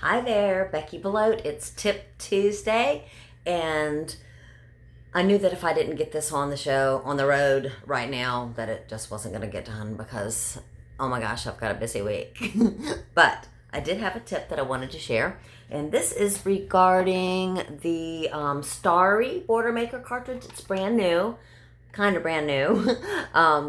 Hi there, Beckie Belote. It's Tip Tuesday, and I knew that if I didn't get this on the show, on the road right now, that it just wasn't going to get done because, oh my gosh, I've got a busy week. But I did have a tip that I wanted to share, and this is regarding the Starry Border Maker cartridge. It's brand new. Kind of brand new.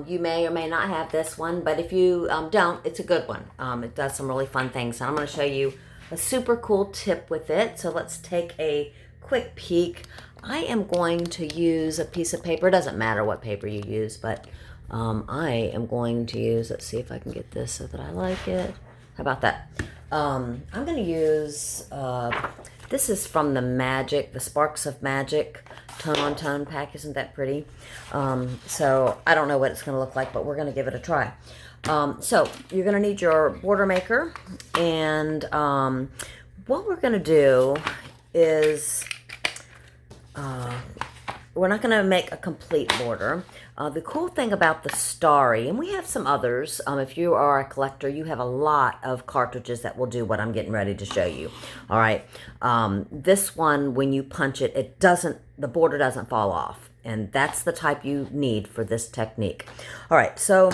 You may or may not have this one, but if you don't, it's a good one. It does some really fun things, and I'm going to show you a super cool tip with it. So let's take a quick peek. I am going to use a piece of paper. It doesn't matter what paper you use, but I am going to use, let's see if I can get this so that I like it. How about that? I'm going to use, this is from the Sparks of Magic Tone on Tone pack. Isn't that pretty? So I don't know what it's going to look like, but we're going to give it a try. So you're going to need your border maker, and what we're going to do is we're not going to make a complete border. The cool thing about the Starry, and we have some others, if you are a collector, you have a lot of cartridges that will do what I'm getting ready to show you. All right, this one, when you punch it, the border doesn't fall off, and that's the type you need for this technique. All right, so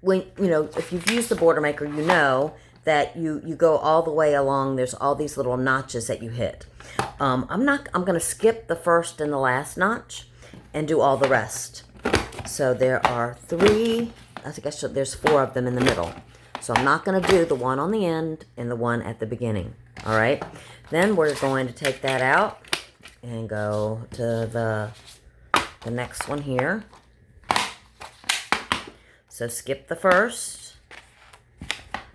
if you've used the border maker, you know that you go all the way along. There's all these little notches that you hit. I'm going to skip the first and the last notch and do all the rest. So there are there's 4 of them in the middle. So I'm not going to do the one on the end and the one at the beginning. All right. Then we're going to take that out and go to the next one here. So skip the first,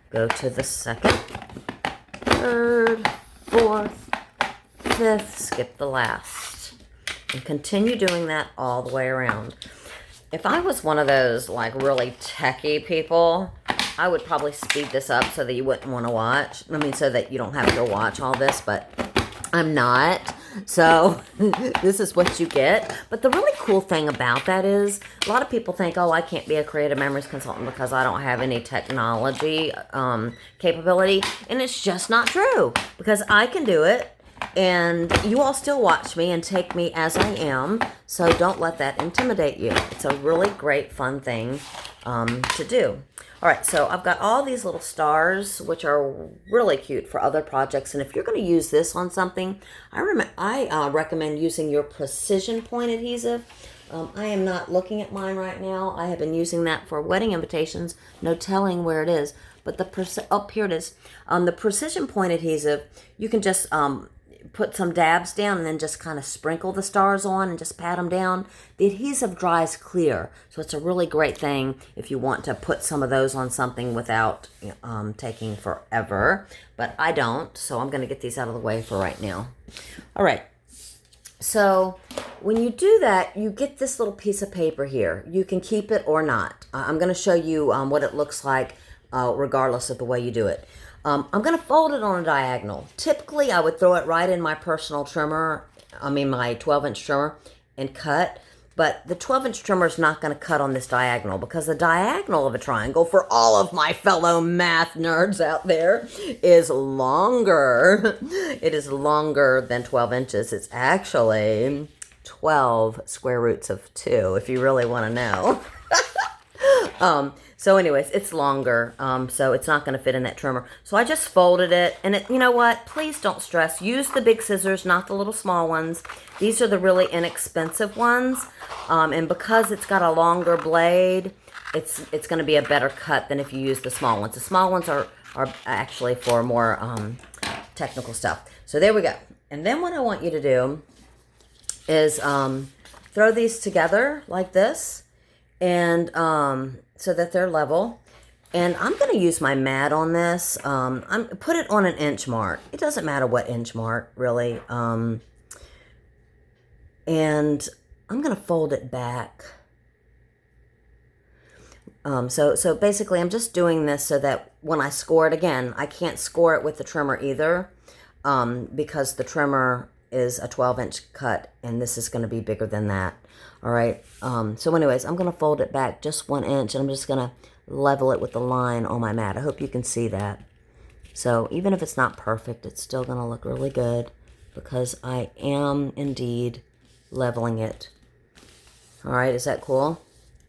go to the second, third, fourth, fifth, skip the last, and continue doing that all the way around. If I was one of those like really techie people, I would probably speed this up so that you wouldn't want to watch. So that you don't have to watch all this, but I'm not. So this is what you get. But the really cool thing about that is a lot of people think, oh, I can't be a creative memories consultant because I don't have any technology capability. And it's just not true, because I can do it. And you all still watch me and take me as I am. So don't let that intimidate you. It's a really great, fun thing to do. All right, so I've got all these little stars, which are really cute for other projects. And if you're going to use this on something, I recommend using your precision point adhesive. I am not looking at mine right now. I have been using that for wedding invitations. No telling where it is. But here it is. The precision point adhesive, you can just put some dabs down and then just kind of sprinkle the stars on and just pat them down. The adhesive dries clear, so it's a really great thing if you want to put some of those on something without taking forever. But I don't, so I'm going to get these out of the way for right now. All right, so when you do that, you get this little piece of paper here. You can keep it or not. I'm going to show you what it looks like regardless of the way you do it. I'm going to fold it on a diagonal. Typically, I would throw it right in my personal trimmer, my 12-inch trimmer, and cut. But the 12-inch trimmer is not going to cut on this diagonal, because the diagonal of a triangle, for all of my fellow math nerds out there, is longer. It is longer than 12 inches. It's actually 12 square roots of 2, if you really want to know. So anyways, it's longer, so it's not going to fit in that trimmer. So I just folded it, and you know what? Please don't stress. Use the big scissors, not the little small ones. These are the really inexpensive ones, and because it's got a longer blade, it's going to be a better cut than if you use the small ones. The small ones are actually for more technical stuff. So there we go. And then what I want you to do is throw these together like this, and so that they're level. And I'm going to use my mat on this. Put it on an inch mark. It doesn't matter what inch mark, really. And I'm going to fold it back. So basically, I'm just doing this so that when I score it again, I can't score it with the trimmer either, because the trimmer is a 12-inch cut, and this is going to be bigger than that. All right. So anyways, I'm going to fold it back just 1 inch, and I'm just going to level it with the line on my mat. I hope you can see that. So even if it's not perfect, it's still going to look really good because I am indeed leveling it. All right, is that cool?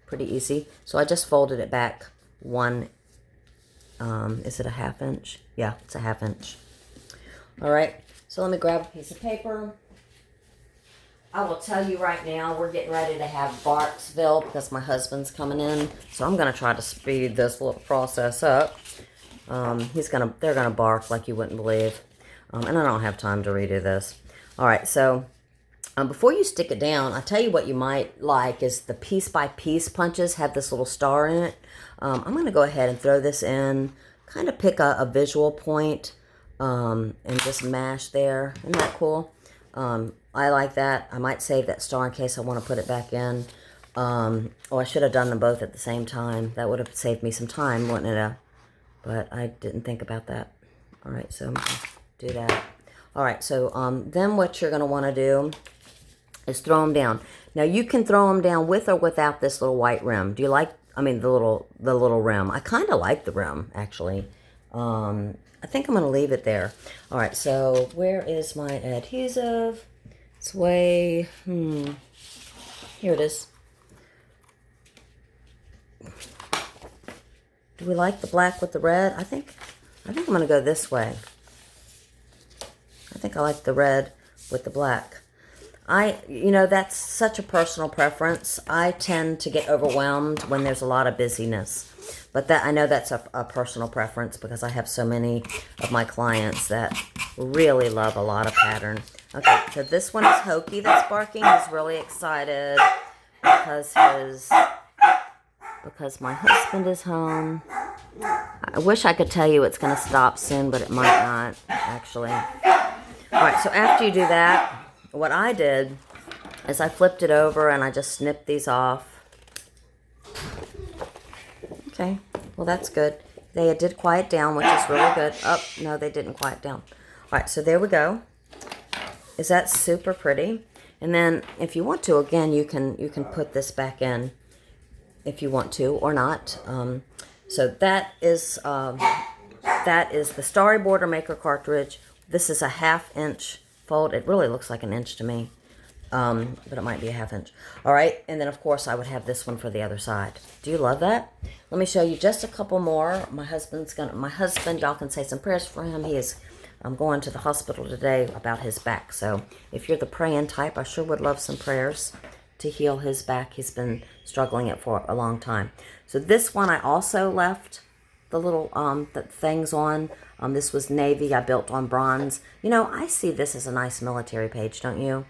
Pretty easy. So I just folded it back one, is it a 1/2 inch? Yeah, it's a 1/2 inch. All right, so let me grab a piece of paper. I will tell you right now, we're getting ready to have Barksville because my husband's coming in. So I'm going to try to speed this little process up. They're gonna bark like you wouldn't believe. And I don't have time to redo this. All right, so before you stick it down, I tell you what you might like is the piece by piece punches have this little star in it. I'm gonna go ahead and throw this in, kind of pick a visual point, and just mash there. Isn't that cool? I like that. I might save that star in case I want to put it back in. Oh, I should have done them both at the same time. That would have saved me some time, wouldn't it? But I didn't think about that. All right, so I'm going to do that. All right, so then what you're going to want to do is throw them down. Now, you can throw them down with or without this little white rim. Do you like, I mean, the little rim? I kind of like the rim, actually. I think I'm going to leave it there. All right, so where is my adhesive? It's way, here it is. Do we like the black with the red? I think I'm going to go this way. I think I like the red with the black. That's such a personal preference. I tend to get overwhelmed when there's a lot of busyness. But I know that's a personal preference because I have so many of my clients that really love a lot of pattern. Okay, so this one is Hokey that's barking. He's really excited because my husband is home. I wish I could tell you it's going to stop soon, but it might not, actually. All right, so after you do that, what I did is I flipped it over and I just snipped these off. Okay, well, that's good. They did quiet down, which is really good. Oh, no, they didn't quiet down. All right, so there we go. Is that super pretty? And then if you want to, again, you can put this back in if you want to or not. So that is the Starry Border Maker cartridge. This is a 1/2 inch fold. It really looks like an inch to me, but it might be a 1/2 inch. All right, and then of course I would have this one for the other side. Do you love that? Let me show you just a couple more. My husband, y'all can say some prayers for him. I'm going to the hospital today about his back. So if you're the praying type, I sure would love some prayers to heal his back. He's been struggling it for a long time. So this one I also left the little the things on. This was navy. I built on bronze. I see this as a nice military page, don't you?